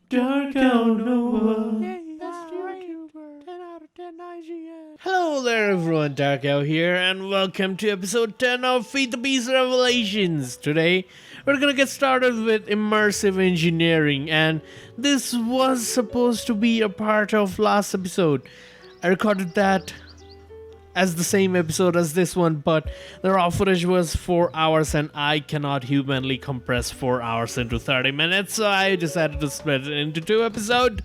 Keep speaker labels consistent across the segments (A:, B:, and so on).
A: Dark out Noah. Hello there everyone, Dark Out here, and welcome to episode 10 of FTB Revelations. Today, we're gonna get started with immersive engineering, and this was supposed to be a part of last episode. I recorded that as the same episode as this one, but the raw footage was 4 hours and I cannot humanly compress 4 hours into 30 minutes, so I decided to split it into 2 episodes.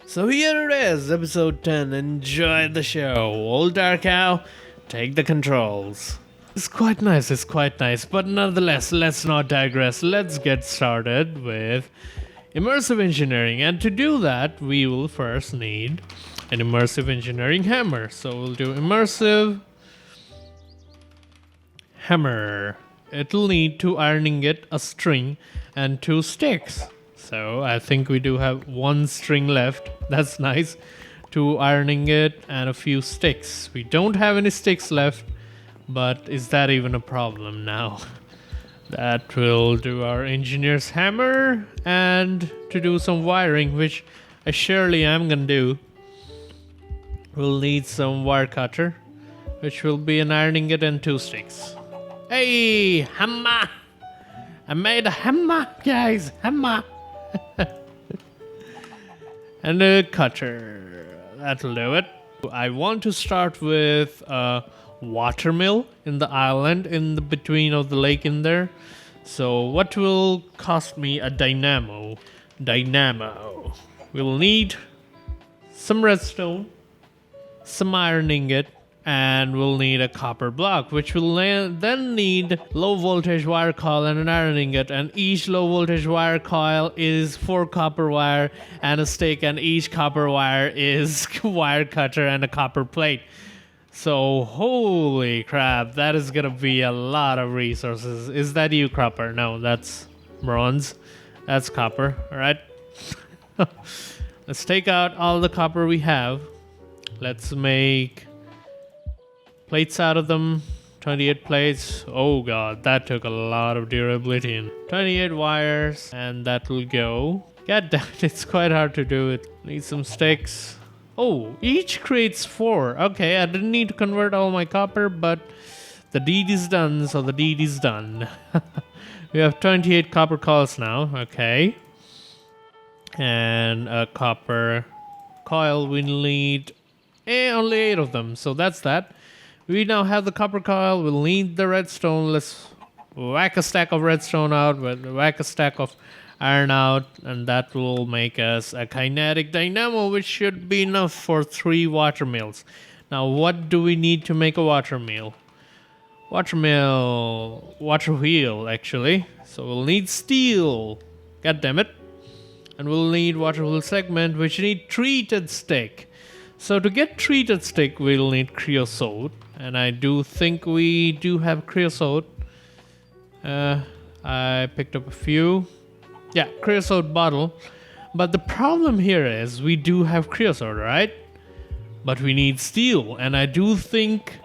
A: So here it is, episode 10. Enjoy the show. Old Dark Cow, take the controls. It's quite nice, but nonetheless, let's not digress. Let's get started with immersive engineering. And to do that, we will first need an immersive engineering hammer. So we'll do immersive hammer. It'll need 2 iron ingot, a string, and 2 sticks. So I think we do have 1 string left. That's nice. 2 iron ingot and a few sticks. We don't have any sticks left, but is that even a problem now? That will do our engineer's hammer, and to do some wiring, which I surely am gonna do, we'll need some wire cutter, which will be an iron ingot and 2 sticks. Hey, hammer! I made a hammer, guys, hammer! And a cutter, that'll do it. I want to start with a water mill in the island in the between of the lake in there. So what will cost me a dynamo? We'll need some redstone, some iron ingot, and we'll need a copper block, which will then need low voltage wire coil and an iron ingot, and each low voltage wire coil is 4 copper wire and a stick, and each copper wire is wire cutter and a copper plate. So holy crap, that is gonna be a lot of resources. Is that you, copper? No, that's bronze. That's copper. All right. Let's take out all the copper we have. Let's make plates out of them. 28 plates. Oh god, that took a lot of durability in. 28 wires, and that will go. God damn it, it's quite hard to do it. Need some sticks. Oh, each creates 4. Okay, I didn't need to convert all my copper, but the deed is done, so the deed is done. We have 28 copper coils now. Okay. And a copper coil, we need only 8 of them, so that's that. We now have the copper coil. We'll need the redstone. Let's whack a stack of redstone out, whack a stack of iron out, and that will make us a kinetic dynamo, which should be enough for 3 water mills. Now, what do we need to make a water mill? Water wheel, actually. So we'll need steel. God damn it. And we'll need water wheel segment, which need treated stick. So to get treated stick, we'll need creosote. And I do think we do have creosote. I picked up a few. Yeah, creosote bottle. But the problem here is we do have creosote, right? But we need steel. And I do think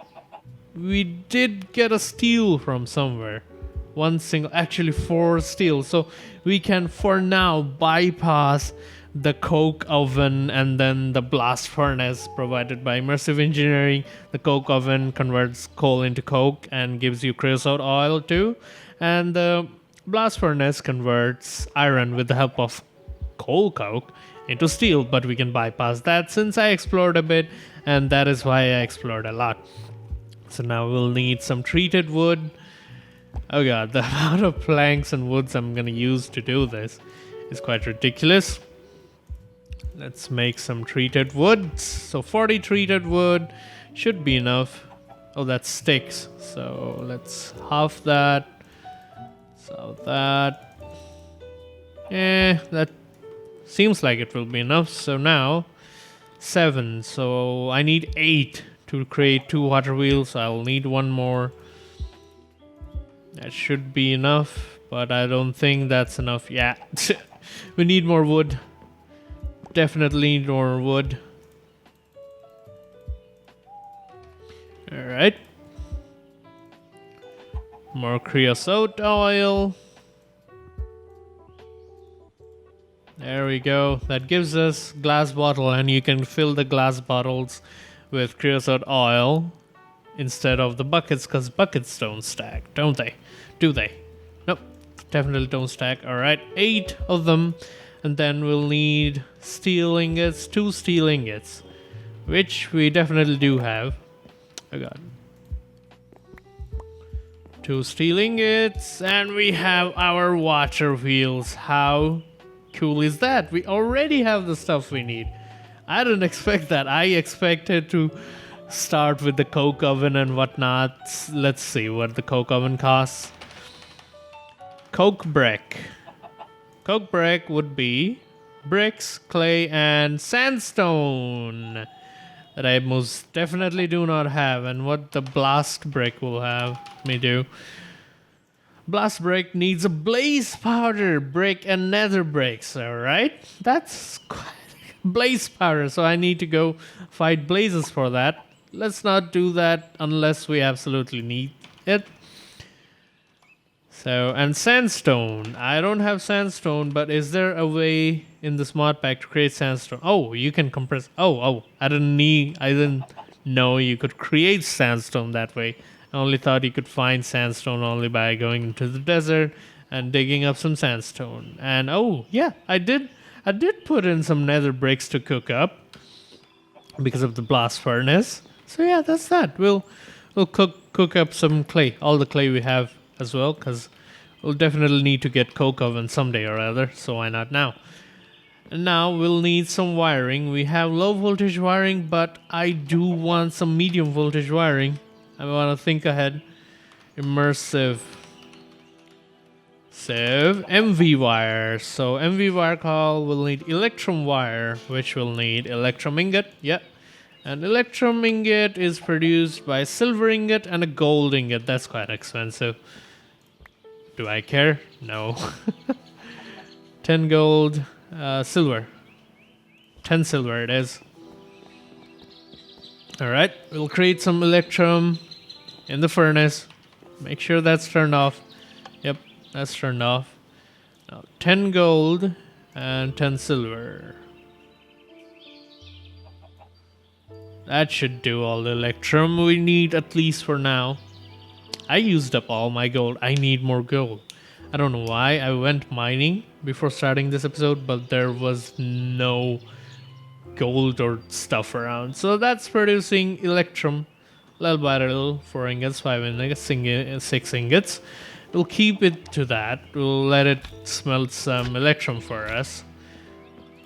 A: we did get a steel from somewhere. Actually 4 steel. So we can for now bypass the coke oven and then the blast furnace provided by immersive engineering. The coke oven converts coal into coke and gives you creosote oil too, and the blast furnace converts iron with the help of coal coke into steel, but we can bypass that since I explored a bit, and that is why I explored a lot. So now we'll need some treated wood. Oh god, the amount of planks and woods I'm gonna use to do this is quite ridiculous. Let's make some treated wood. So 40 treated wood should be enough. Oh, that's sticks. So let's half that. So that. That seems like it will be enough. So now 7. So I need 8 to create 2 water wheels. So I'll need 1 more. That should be enough, but I don't think that's enough. Yeah, we need more wood. Definitely need more wood. Alright. More creosote oil. There we go. That gives us glass bottle, and you can fill the glass bottles with creosote oil instead of the buckets, because buckets don't stack, don't they? Do they? Nope, definitely don't stack. All right, 8 of them, and then we'll need steel ingots, 2 steel ingots, which we definitely do have. Oh god. 2 steel ingots, and we have our water wheels. How cool is that? We already have the stuff we need. I didn't expect that. I expected to start with the coke oven and whatnot. Let's see what the coke oven costs. Coke brick. Coke brick would be bricks, clay, and sandstone that I most definitely do not have. And what the blast brick will have me do. Blast brick needs a blaze powder brick and nether bricks. Alright, that's quite blaze powder, so I need to go fight blazes for that. Let's not do that unless we absolutely need it. So, and sandstone. I don't have sandstone, but is there a way in this mod pack to create sandstone? Oh, you can compress. Oh, I didn't know you could create sandstone that way. I only thought you could find sandstone only by going into the desert and digging up some sandstone. And oh, yeah, I did put in some nether bricks to cook up because of the blast furnace. So yeah, that's that. We'll cook up some clay, all the clay we have as well, because we'll definitely need to get coke oven someday or other, so why not now? And now we'll need some wiring. We have low voltage wiring, but I do want some medium voltage wiring. I want to think ahead. Immersive. Save MV wire. So MV wire call will need electrum wire, which will need electrum ingot. Yep. And electrum ingot is produced by silver ingot and a gold ingot. That's quite expensive. Do I care? No. 10 gold, silver. 10 silver it is. Alright, we'll create some electrum in the furnace. Make sure that's turned off. Yep, that's turned off. Now 10 gold and 10 silver. That should do all the electrum we need, at least for now. I used up all my gold. I need more gold. I don't know why I went mining before starting this episode, but there was no gold or stuff around. So that's producing electrum little by little. 4 ingots, 5 ingots, 6 ingots. We'll keep it to that. We'll let it smelt some electrum for us.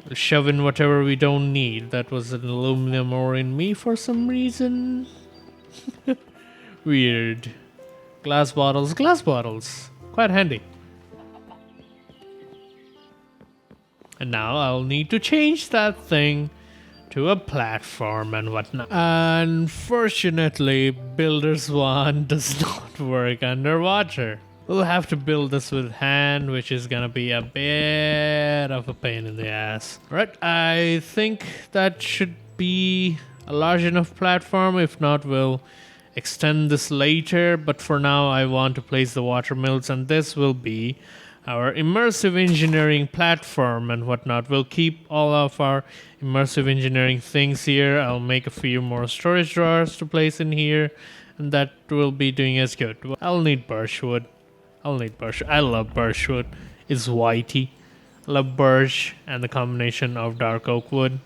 A: We'll shove in whatever we don't need. That was an aluminum ore in me for some reason. Weird. Glass bottles. Quite handy. And now I'll need to change that thing to a platform and whatnot. Unfortunately, Builder's Wand does not work underwater. We'll have to build this with hand, which is gonna be a bit of a pain in the ass. Right, I think that should be a large enough platform. If not, we'll extend this later. But for now, I want to place the water mills, and this will be our immersive engineering platform and whatnot. We'll keep all of our immersive engineering things here. I'll make a few more storage drawers to place in here, and that will be doing as good. I'll need birchwood. I love birchwood. It's whitey. I love birch and the combination of dark oak wood.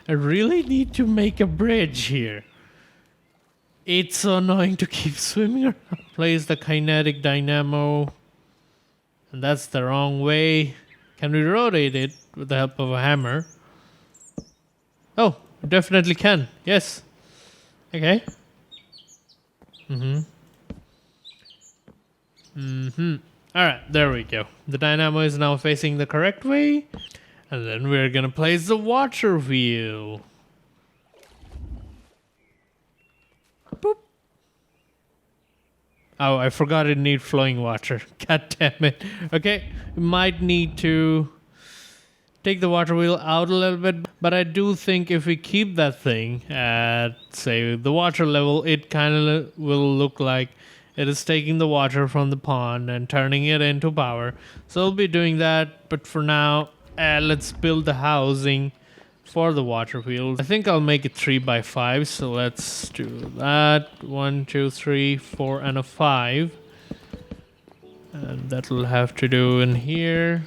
A: I really need to make a bridge here. It's so annoying to keep swimming around. Place the kinetic dynamo. And that's the wrong way. Can we rotate it with the help of a hammer? Oh, definitely can. Yes. Okay. Alright, there we go. The dynamo is now facing the correct way. And then we're gonna place the water wheel. Boop. Oh, I forgot it needs flowing water. God damn it. Okay, we might need to take the water wheel out a little bit, but I do think if we keep that thing at, say, the water level, it kind of will look like it is taking the water from the pond and turning it into power. So we'll be doing that, but for now, let's build the housing for the water wheels. I think I'll make it 3 by 5, so let's do that. 1, 2, 3, 4, and a 5. And that'll have to do in here.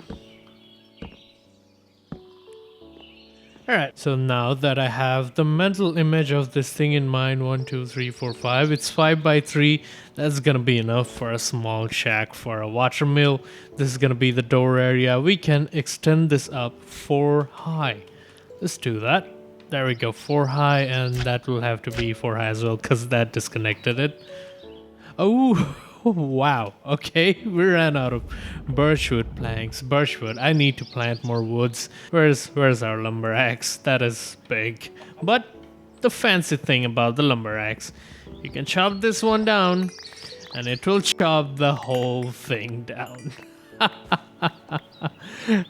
A: Alright, so now that I have the mental image of this thing in mind, 1, 2, 3, 4, 5, it's 5 by 3. That's gonna be enough for a small shack for a water mill. This is gonna be the door area. We can extend this up 4 high. Let's do that. There we go, 4 high, and that will have to be 4 high as well because that disconnected it. Oh, wow. Okay, we ran out of birchwood planks. Birchwood. I need to plant more woods. Where's our lumber axe? That is big. But the fancy thing about the lumber axe, you can chop this one down, and it will chop the whole thing down.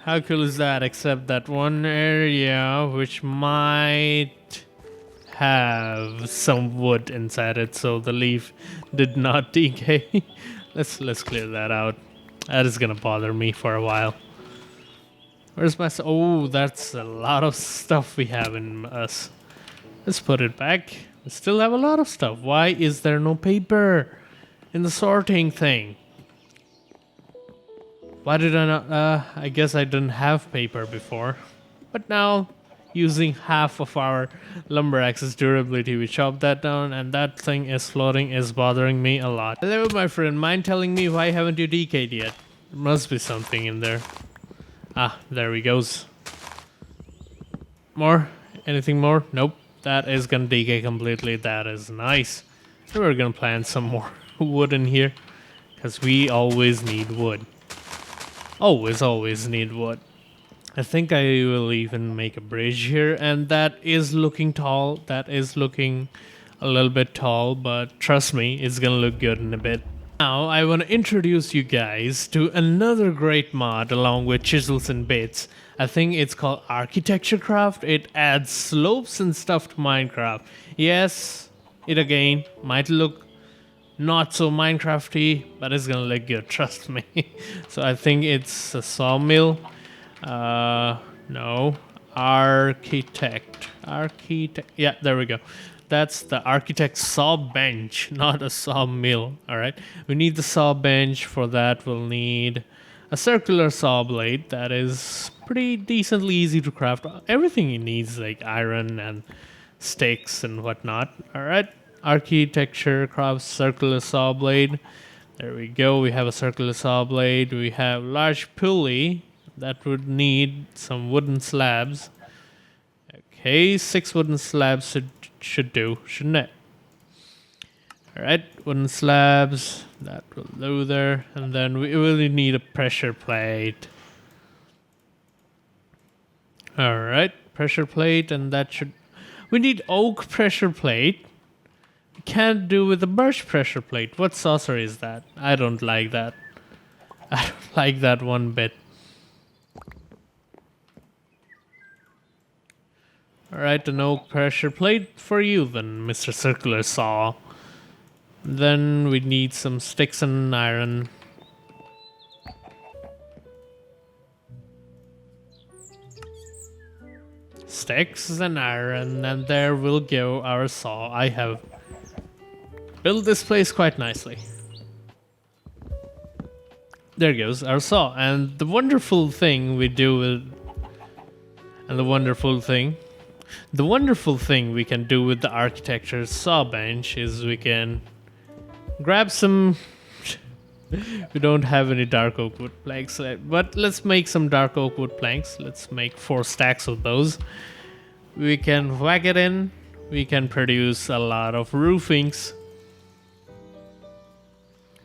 A: How cool is that? Except that one area which might have some wood inside it, so the leaf did not decay. Let's clear that out. That is gonna bother me for a while. Where's my... Oh, that's a lot of stuff we have in us. Let's put it back. We still have a lot of stuff. Why is there no paper in the sorting thing? Why did I not... I guess I didn't have paper before. But now, using half of our lumber axe's durability, we chop that down, and that thing is floating, is bothering me a lot. Hello, my friend. Mind telling me why haven't you decayed yet? There must be something in there. Ah, there he goes. More? Anything more? Nope. That is gonna decay completely. That is nice. We're gonna plant some more wood in here, because we always need wood. Always need wood. I think I will even make a bridge here, and that is looking tall. That is looking a little bit tall, but trust me, it's gonna look good in a bit. Now, I want to introduce you guys to another great mod along with chisels and bits. I think it's called Architecture Craft. It adds slopes and stuff to Minecraft. Yes, it again might look not so Minecrafty, but it's gonna look good, trust me. So I think it's a sawmill. No, architect, yeah, there we go. That's the architect's saw bench, not a sawmill. All right, we need the saw bench. For that, we'll need a circular saw blade that is pretty decently easy to craft. Everything you need is like iron and sticks and whatnot. All right, architecture crafts circular saw blade. There we go. We have a circular saw blade. We have large pulley that would need some wooden slabs. Okay, 6 wooden slabs should do, shouldn't it? Alright, wooden slabs, that will do there. And then we really need a pressure plate. Alright, pressure plate, and that should... We need oak pressure plate. We can't do with a birch pressure plate. What sorcery is that? I don't like that. I don't like that one bit. Alright, an oak pressure plate for you then, Mr. Circular Saw. Then we need some sticks and iron. Sticks and iron, and there will go our saw. I have built this place quite nicely. There goes our saw. And the wonderful thing we do with... And the wonderful thing we can do with the architecture saw bench is we can grab some... We don't have any dark oak wood planks, but let's make some dark oak wood planks. Let's make 4 stacks of those. We can whack it in. We can produce a lot of roofings.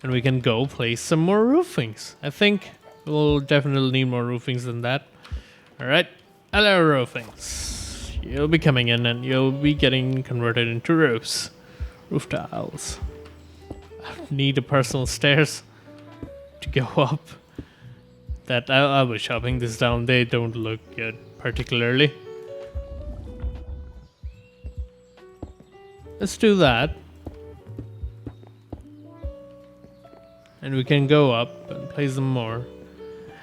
A: And we can go place some more roofings. I think we'll definitely need more roofings than that. Alright, hello roofings. You'll be coming in and you'll be getting converted into roofs. Roof tiles. I need a personal stairs to go up. That I'll be chopping this down. They don't look good particularly. Let's do that. And we can go up and place them more.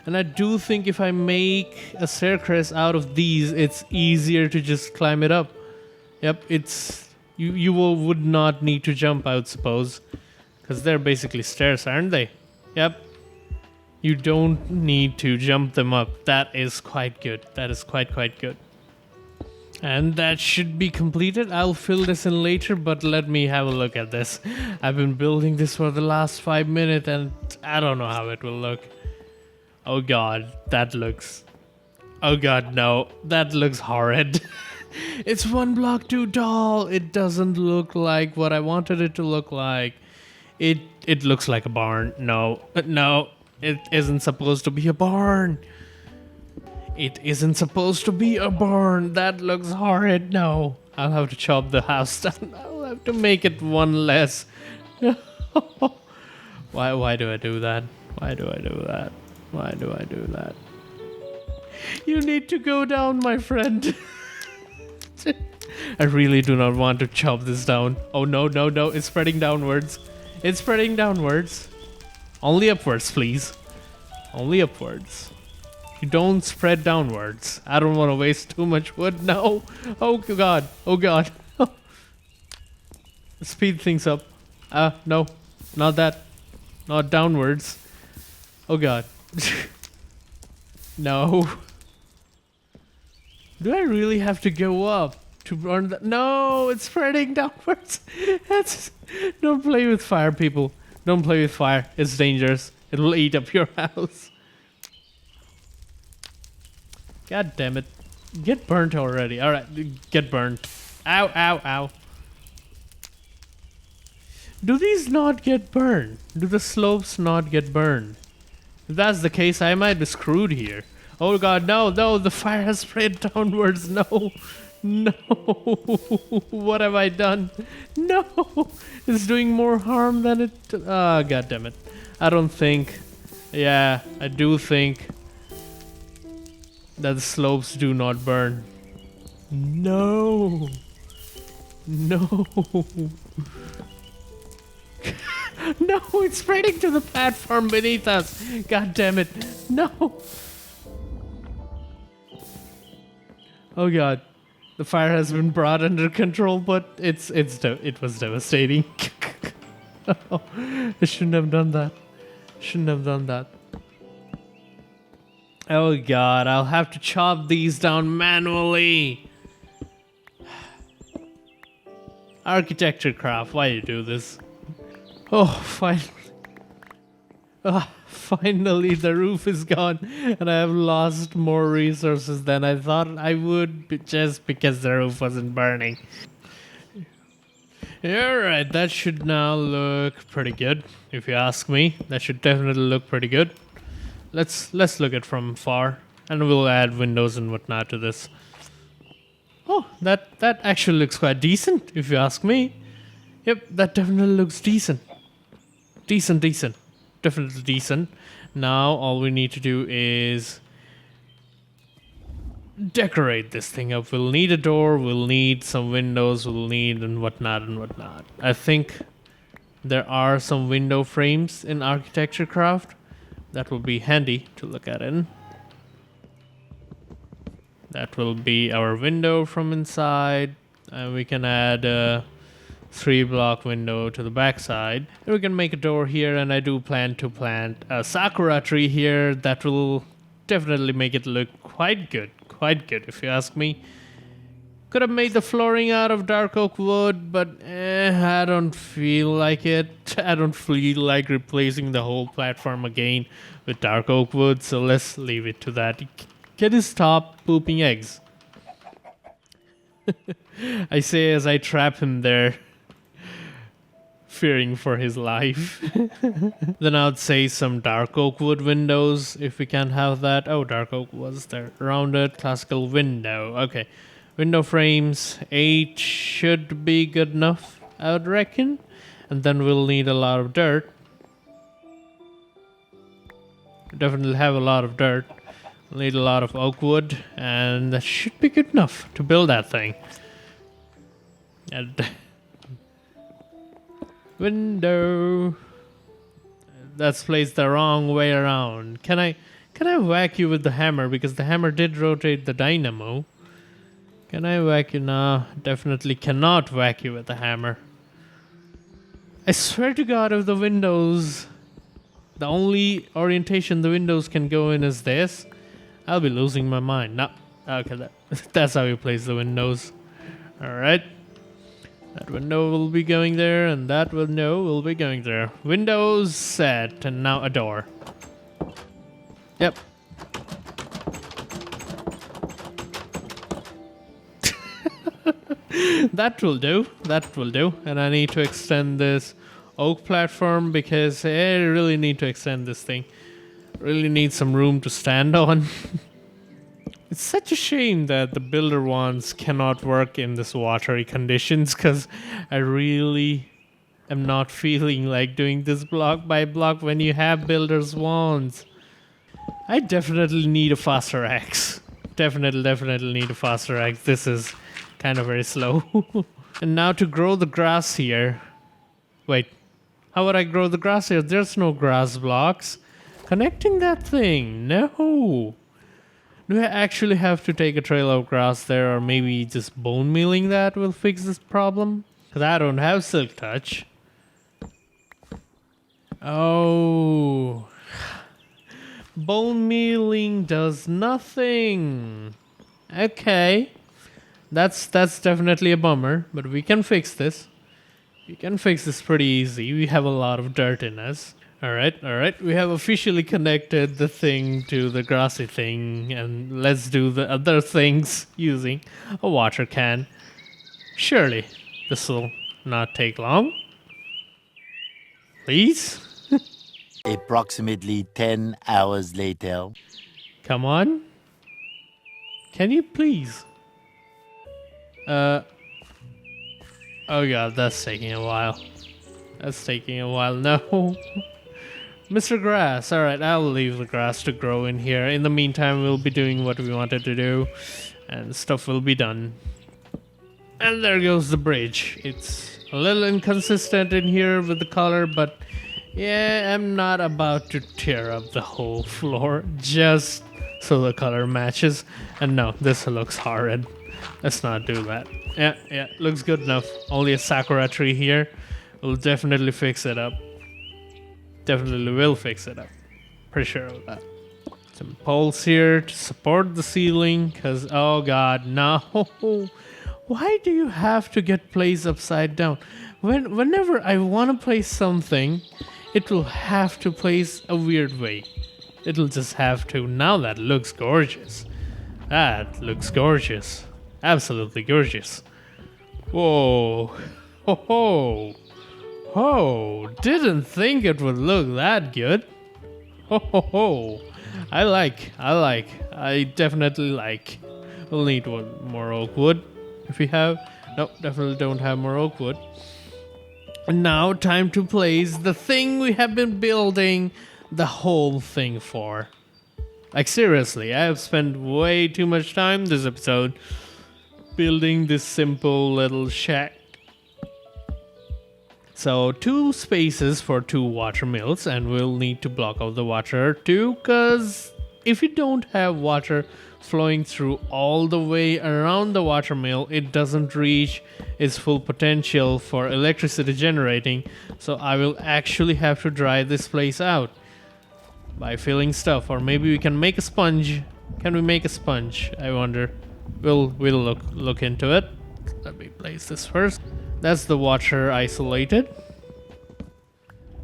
A: And I do think if I make a staircase out of these, it's easier to just climb it up. Yep, it's would not need to jump, I would suppose, because they're basically stairs, aren't they? Yep. You don't need to jump them up. That is quite good. That is quite good. And that should be completed. I'll fill this in later, but let me have a look at this. I've been building this for the last 5 minutes and I don't know how it will look. Oh god, that looks... Oh god, no. That looks horrid. It's 1 block too tall. It doesn't look like what I wanted it to look like. It looks like a barn. No, it isn't supposed to be a barn. It isn't supposed to be a barn. That looks horrid. No, I'll have to chop the house down. I'll have to make it 1 less. Why do I do that? Why do I do that? Why do I do that? You need to go down, my friend. I really do not want to chop this down. Oh no, it's spreading downwards. It's spreading downwards. Only upwards, please. Only upwards. You don't spread downwards. I don't want to waste too much wood. No. Oh god. Oh god. Speed things up. No. Not that. Not downwards. Oh god. No. Do I really have to go up to burn that? No, it's spreading downwards. Don't play with fire, people. Don't play with fire. It's dangerous. It will eat up your house. God damn it. Get burnt already. Alright, get burnt. Ow, ow, ow. Do these not get burned? Do the slopes not get burned? If that's the case, I might be screwed here. Oh god, no, the fire has spread downwards. No. What have I done? No. It's doing more harm than it... Ah, god damn it. I don't think... Yeah, I do think... that the slopes do not burn. No. No. No, it's spreading to the platform beneath us. God damn it. No. Oh god. The fire has been brought under control, but it was devastating. I shouldn't have done that. Shouldn't have done that. Oh god, I'll have to chop these down manually. Architecture craft, why do you do this? Oh, finally. Finally the roof is gone and I have lost more resources than I thought I would just because the roof wasn't burning. Alright, that should now look pretty good, if you ask me. That should definitely look pretty good. Let's look at from far, and we'll add windows and whatnot to this. Oh, that actually looks quite decent, if you ask me. Yep, that definitely looks decent. Decent. Definitely decent. Now, all we need to do is decorate this thing up. We'll need a door, we'll need some windows, we'll need and whatnot. I think there are some window frames in Architecture Craft. That will be handy to look at in. That will be our window from inside. And we can add a 3-block window to the back side. And we can make a door here, and I do plan to plant a sakura tree here. That will definitely make it look quite good if you ask me. Could have made the flooring out of dark oak wood, but I don't feel like it. I don't feel like replacing the whole platform again with dark oak wood, so let's leave it to that. Can you stop pooping eggs? I say as I trap him there, fearing for his life. Then I'd say some dark oak wood windows, if we can have that. Oh, dark oak was there. Rounded classical window. Okay. Window frames, 8 should be good enough, I would reckon. And then we'll need a lot of dirt. Definitely have a lot of dirt. We'll need a lot of oak wood, and that should be good enough to build that thing. And window. That's placed the wrong way around. Can Can I whack you with the hammer? Because the hammer did rotate the dynamo. Can I whack you? No, definitely cannot whack you with the hammer. I swear to God, if the windows, the only orientation the windows can go in is this, I'll be losing my mind. No, okay, that's how you place the windows. Alright. That window will be going there, and that window will be going there. Windows set, and now a door. Yep. That will do. That will do. And I need to extend this oak platform because I really need to extend this thing. Really need some room to stand on. It's such a shame that the builder wands cannot work in this watery conditions because I really am not feeling like doing this block by block when you have builder's wands. I definitely need a faster axe. Definitely need a faster axe. This is kind of very slow. And now to grow the grass here. Wait, how would I grow the grass here? There's no grass blocks. Connecting that thing, no. Do I actually have to take a trail of grass there, or maybe just bone mealing that will fix this problem? Because I don't have silk touch. Oh. Bone mealing does nothing. Okay. That's definitely a bummer, but we can fix this. We can fix this pretty easy. We have a lot of dirt in us. Alright. We have officially connected the thing to the grassy thing, and let's do the other things using a water can. Surely, this will not take long. Please?
B: Approximately 10 hours later.
A: Come on. Can you please? Oh god, that's taking a while. That's taking a while. No. Mr. Grass. Alright, I'll leave the grass to grow in here. In the meantime, we'll be doing what we wanted to do. And stuff will be done. And there goes the bridge. It's a little inconsistent in here with the color, but yeah, I'm not about to tear up the whole floor just so the color matches. And no, this looks horrid. Let's not do that. Yeah, looks good enough. Only a sakura tree here. We'll definitely fix it up. Definitely will fix it up. Pretty sure of that. Some poles here to support the ceiling, because, oh god, no. Why do you have to get placed upside down? Whenever I want to place something, it will have to place a weird way. It'll just have to. Now that looks gorgeous. That looks gorgeous. Absolutely gorgeous. Whoa. Oh, didn't think it would look that good. I definitely like. We'll need one more oak wood if we have. Nope, definitely don't have more oak wood. And now time to place the thing we have been building the whole thing for. Like seriously, I have spent way too much time this episode building this simple little shack. So 2 spaces for 2 water mills, and we'll need to block out the water too, because if you don't have water flowing through all the way around the water mill, it doesn't reach its full potential for electricity generating. So I will actually have to dry this place out by filling stuff, or maybe we can make a sponge. Can we make a sponge? I wonder. We'll look into it. Let me place this first. That's the water isolated.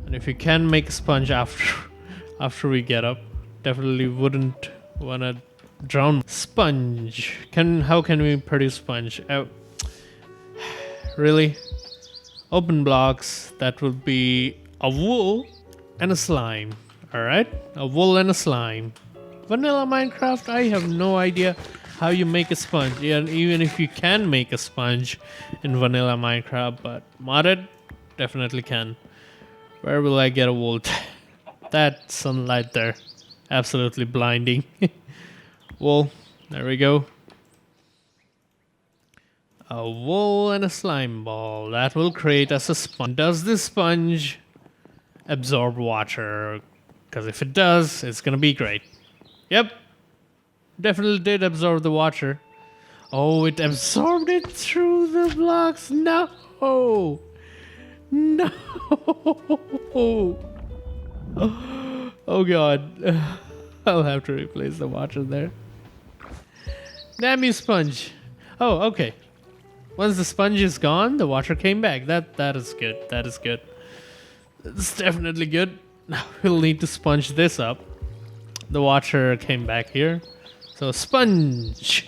A: And if you can make a sponge after we get up, definitely wouldn't wanna drown. Sponge. How can we produce sponge? Really? Open blocks. That would be a wool and a slime. Alright? A wool and a slime. Vanilla Minecraft, I have no idea how you make a sponge. Yeah, even if you can make a sponge in vanilla Minecraft, but modded, definitely can. Where will I get a wool? That sunlight there, absolutely blinding. Wool, there we go. A wool and a slime ball. That will create us a sponge. Does this sponge absorb water? Because if it does, it's gonna be great. Yep. Definitely did absorb the water. Oh, it absorbed it through the blocks. No. No. Oh god. I'll have to replace the water there. Damn you, sponge. Oh, okay. Once the sponge is gone, the water came back. That is good. That is good. It's definitely good. Now we'll need to sponge this up. The water came back here. So sponge.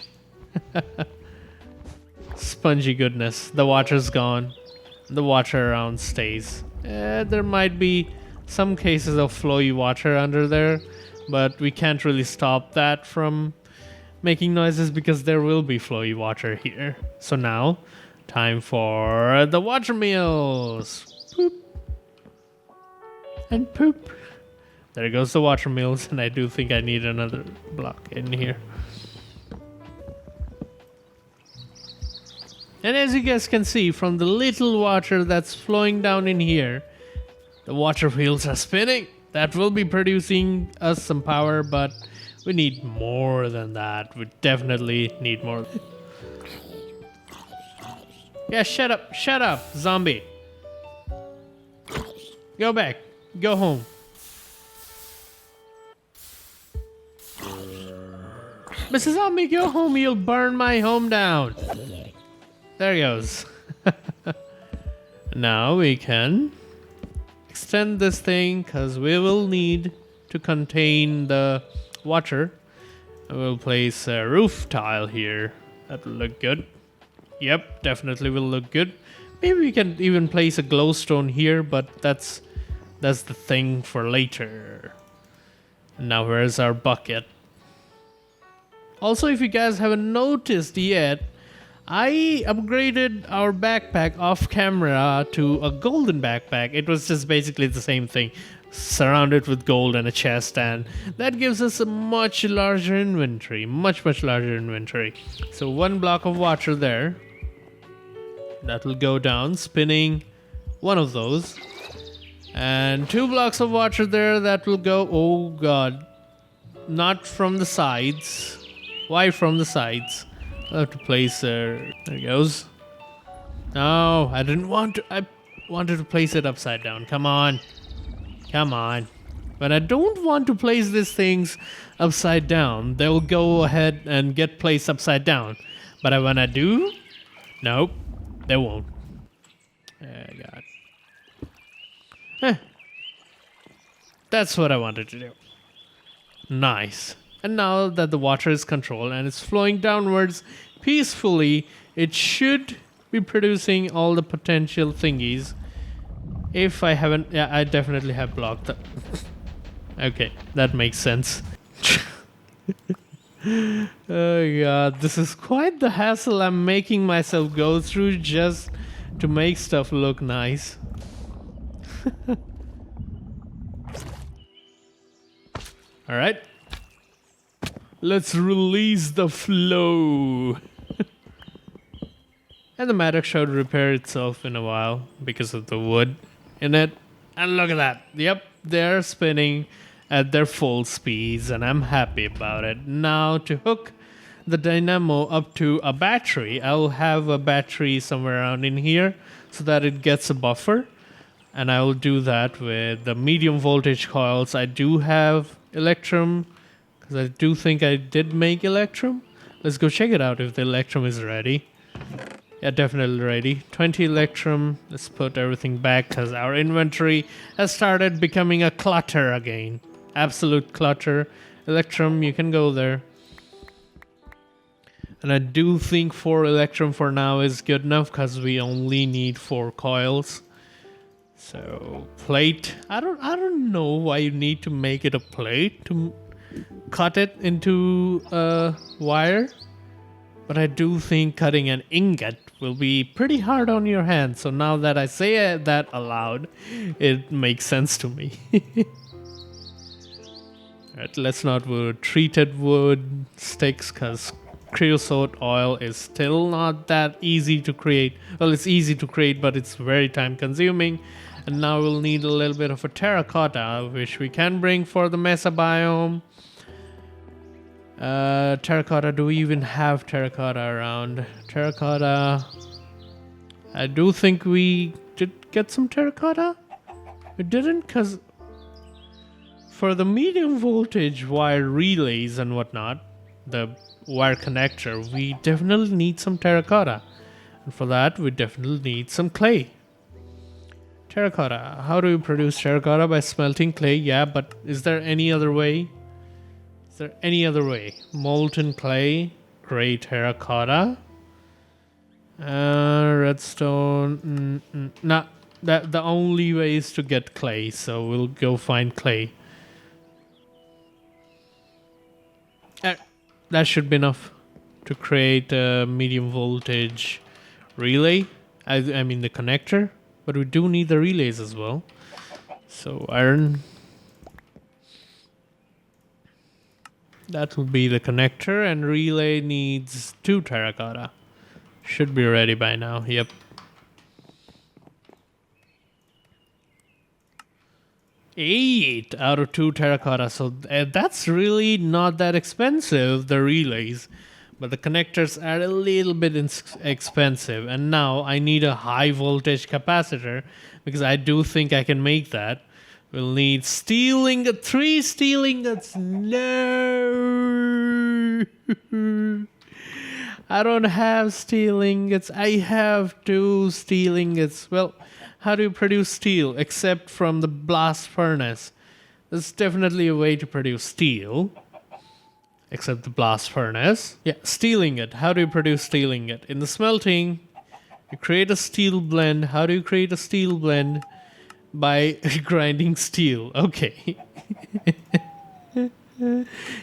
A: Spongy goodness. The water's gone. The water around stays. There might be some cases of flowy water under there, but we can't really stop that from making noises because there will be flowy water here. So now, time for the water meals. Poop. And poop. There goes the water meals, and I do think I need another block in here. And as you guys can see from the little water that's flowing down in here, the water wheels are spinning. That will be producing us some power, but we need more than that. We definitely need more. Yeah, shut up, zombie. Go back, go home. Mrs. Zombie, go home, you'll burn my home down. There goes. Now we can extend this thing because we will need to contain the water. We'll place a roof tile here. That will look good. Yep, definitely will look good. Maybe we can even place a glowstone here, but that's the thing for later. Now where's our bucket? Also, if you guys haven't noticed yet, I upgraded our backpack off camera to a golden backpack. It was just basically the same thing, surrounded with gold and a chest, and that gives us a much larger inventory, much larger inventory. So 1 block of water there. That will go down, spinning one of those. And 2 blocks of water there that will go, oh god, not from the sides. Why from the sides? I'll have to place there it goes. No, I didn't want to. I wanted to place it upside down. Come on. But I don't want to place these things upside down. They'll go ahead and get placed upside down. But when I do, nope, they won't. Oh god. That's what I wanted to do. Nice. And now that the water is controlled and it's flowing downwards peacefully, it should be producing all the potential thingies. If I haven't... Yeah, I definitely have blocked that. Okay, that makes sense. Oh god, this is quite the hassle I'm making myself go through just to make stuff look nice. Alright. Let's release the flow. And the mattock should repair itself in a while because of the wood in it. And look at that. Yep, they're spinning at their full speeds and I'm happy about it. Now to hook the dynamo up to a battery, I'll have a battery somewhere around in here so that it gets a buffer. And I will do that with the medium voltage coils. I do have Electrum, because I do think I did make Electrum. Let's go check it out if the Electrum is ready. Yeah, definitely ready. 20 Electrum. Let's put everything back because our inventory has started becoming a clutter again. Absolute clutter. Electrum, you can go there. And I do think 4 Electrum for now is good enough because we only need 4 coils. So plate. I don't know why you need to make it a plate to cut it into a wire. But I do think cutting an ingot will be pretty hard on your hands. So now that I say that aloud, it makes sense to me. Alright, let's not wood. Treated wood sticks because creosote oil is still not that easy to create. Well, it's easy to create, but it's very time consuming. And now we'll need a little bit of a terracotta, which we can bring for the mesa biome. Terracotta, do we even have terracotta around? Terracotta. I do think we did get some terracotta. We didn't, because for the medium voltage wire relays and whatnot, the wire connector, we definitely need some terracotta. And for that, we definitely need some clay. Terracotta. How do you produce terracotta? By smelting clay? Yeah, but is there any other way? Is there any other way? Molten clay, gray terracotta, redstone. Nah, that the only way is to get clay, so we'll go find clay. That should be enough to create a medium voltage relay. I mean the connector. But we do need the relays as well. So iron. That will be the connector, and relay needs 2 terracotta. Should be ready by now. Yep. 8 out of 2 terracotta. So that's really not that expensive, the relays. But the connectors are a little bit expensive. And now I need a high voltage capacitor, because I do think I can make that. We'll need steel ingot, 3 steel ingots. No. I don't have steel ingots. I have 2 steel ingots. Well, how do you produce steel except from the blast furnace? There's definitely a way to produce steel. Except the blast furnace. Yeah, steel ingot. How do you produce steel ingot? In the smelting, you create a steel blend. How do you create a steel blend? By grinding steel. Okay.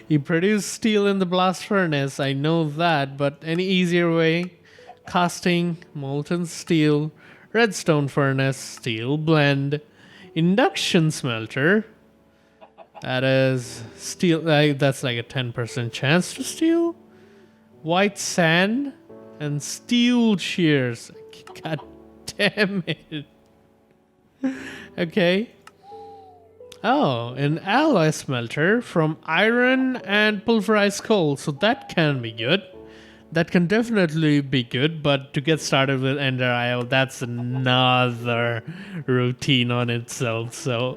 A: You produce steel in the blast furnace. I know that, but any easier way? Casting, molten steel, redstone furnace, steel blend, induction smelter. That is steel. That's like a 10% chance to steal. White sand and steel shears. God damn it. Okay. Oh, an alloy smelter from iron and pulverized coal. So that can be good. That can definitely be good, but to get started with Ender IO, that's another routine on itself. So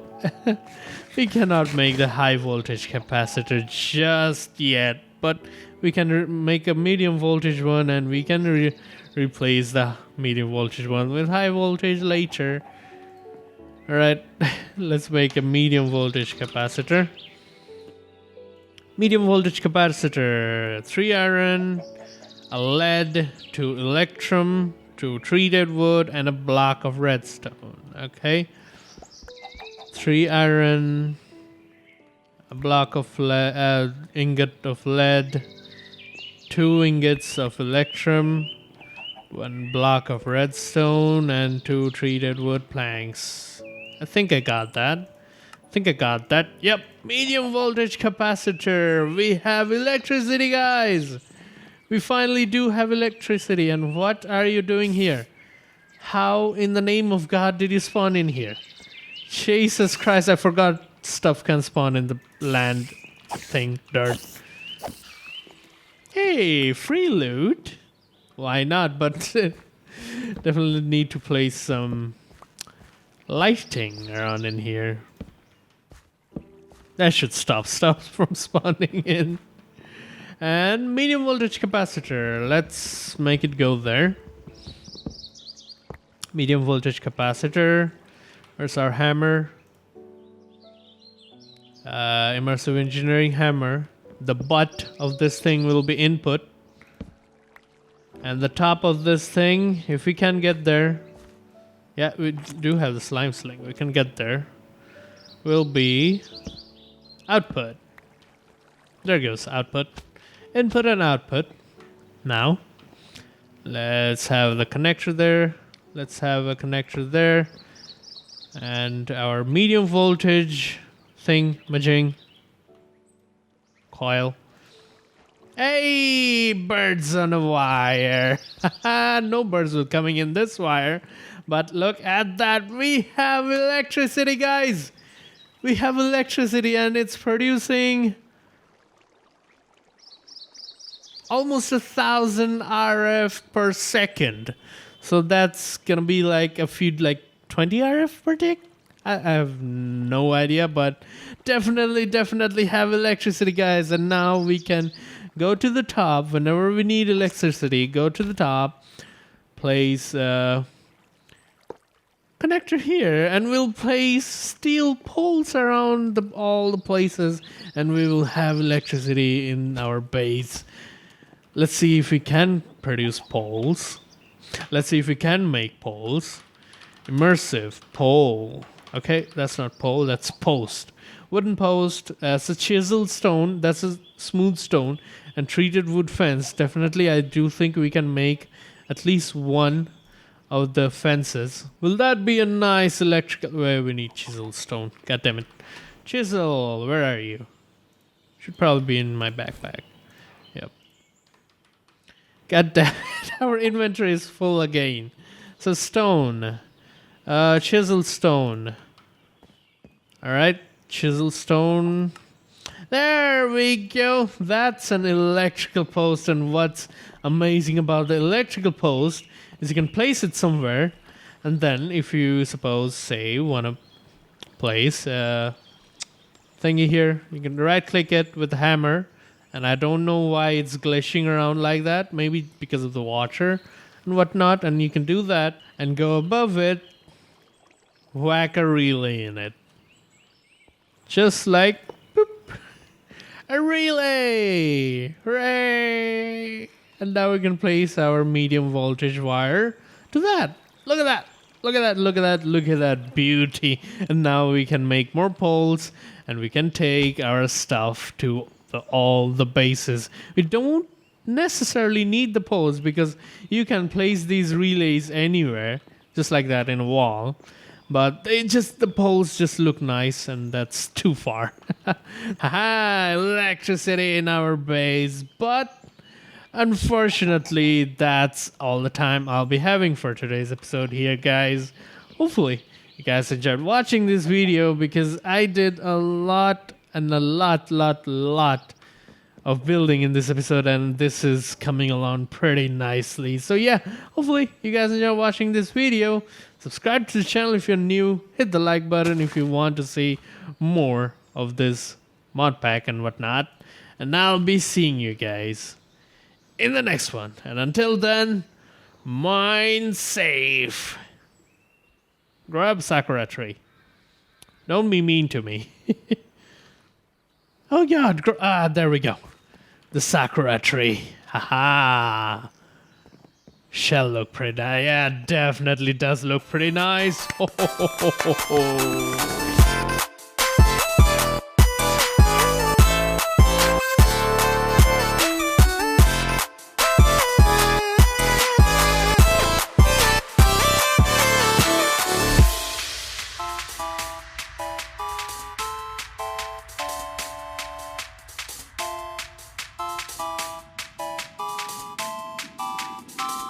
A: we cannot make the high voltage capacitor just yet, but we can make a medium voltage one, and we can replace the medium voltage one with high voltage later. Alright, let's make a medium voltage capacitor. Medium voltage capacitor, 3 iron, a lead, 2 electrum, 2 treated wood, and a block of redstone. Okay. 3 iron, a block of ingot of lead, 2 ingots of electrum, 1 block of redstone, and 2 treated wood planks. I think I got that. Yep. Medium voltage capacitor. We have electricity, guys. We finally do have electricity. And what are you doing here? How in the name of God did you spawn in here? Jesus Christ, I forgot stuff can spawn in the land thing, dirt. Hey, free loot. Why not? But definitely need to place some lighting around in here. That should stop stuff from spawning in. And medium voltage capacitor. Let's make it go there. Medium voltage capacitor. Where's our hammer? Immersive engineering hammer. The butt of this thing will be input. And the top of this thing, if we can get there. Yeah, we do have the slime sling. We can get there. Will be output. There goes output. Input and output. Now, let's have the connector there. Let's have a connector there. And our medium voltage thing, majing. Coil. Hey, birds on a wire. No birds were coming in this wire. But look at that. We have electricity, guys. We have electricity, and it's producing almost 1,000 RF per second. So that's gonna be like a few, like 20 RF per tick. I have no idea, but definitely have electricity, guys. And now we can go to the top whenever we need electricity. Go to the top, place connector here, and we'll place steel poles around all the places, and we will have electricity in our base. Let's see if we can produce poles. Let's see if we can make poles. Immersive pole. Okay, that's not pole, that's post. Wooden post, that's a chiseled stone, that's a smooth stone, and treated wood fence. Definitely, I do think we can make at least one of the fences. Will that be a nice electrical... Where we need chiseled stone. God damn it. Chisel, where are you? Should probably be in my backpack. Yep. God damn it, our inventory is full again. So stone. Chisel stone. Alright, chisel stone. There we go. That's an electrical post, and what's amazing about the electrical post is you can place it somewhere, and then if you suppose, say, want to place a thingy here, you can right click it with the hammer, and I don't know why it's glitching around like that, maybe because of the water and whatnot, and you can do that and go above it, whack a relay in it. Just like, boop, a relay! Hooray! And now we can place our medium voltage wire to that. Look at that! Look at that, look at that, look at that beauty. And now we can make more poles, and we can take our stuff to all the bases. We don't necessarily need the poles because you can place these relays anywhere, just like that in a wall. But the poles just look nice, and that's too far. Haha, electricity in our base. But unfortunately, that's all the time I'll be having for today's episode here, guys. Hopefully, you guys enjoyed watching this video, because I did a lot of building in this episode, and this is coming along pretty nicely. So yeah, hopefully you guys enjoy watching this video. Subscribe to the channel if you're new. Hit the like button if you want to see more of this mod pack and whatnot. And I'll be seeing you guys in the next one. And until then, mine safe. Grab Sakura tree. Don't be mean to me. Oh god, there we go. The Sakura tree. Haha. Shall look pretty nice. Yeah, definitely does look pretty nice. Ho, ho, ho, ho, ho, ho.